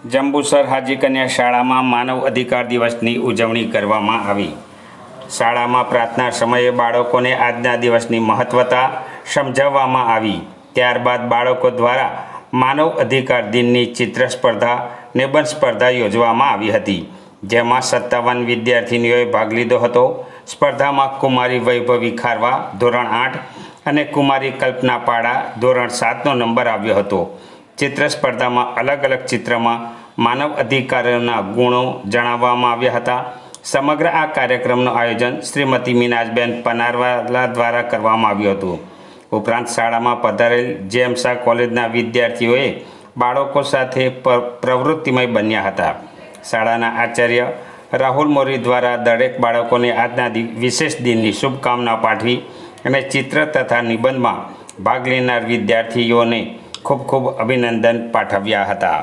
જંબુસર હાજી કન્યા શાળામાં માનવ અધિકાર દિવસની ઉજવણી કરવામાં આવી। શાળામાં પ્રાર્થના સમયે બાળકોને આજના દિવસની મહત્વતા સમજાવવામાં આવી। ત્યારબાદ બાળકો દ્વારા માનવ અધિકાર દિનની ચિત્ર સ્પર્ધા, નિબંધ સ્પર્ધા યોજવામાં આવી હતી, જેમાં 57 વિદ્યાર્થીનીઓએ ભાગ લીધો હતો। સ્પર્ધામાં કુમારી વૈભવી ખારવા ધોરણ 8 અને કુમારી કલ્પના પાડા ધોરણ 7નો નંબર આવ્યો હતો। ચિત્ર સ્પર્ધામાં અલગ અલગ ચિત્રમાં માનવ અધિકારોના ગુણો જણાવવામાં આવ્યા હતા। સમગ્ર આ કાર્યક્રમનું આયોજન શ્રીમતી મીનાજબેન પનારવાલા દ્વારા કરવામાં આવ્યું હતું। ઉપરાંત શાળામાં પધારેલ જેમ શાહ કોલેજના વિદ્યાર્થીઓએ બાળકો સાથે પ્રવૃત્તિમય બન્યા હતા। શાળાના આચાર્ય રાહુલ મોરી દ્વારા દરેક બાળકોને આજના વિશેષ દિનની શુભકામના પાઠવી અને ચિત્ર તથા નિબંધમાં ભાગ લેનાર વિદ્યાર્થીઓને ખૂબ ખૂબ અભિનંદન પાઠવ્યા હતા।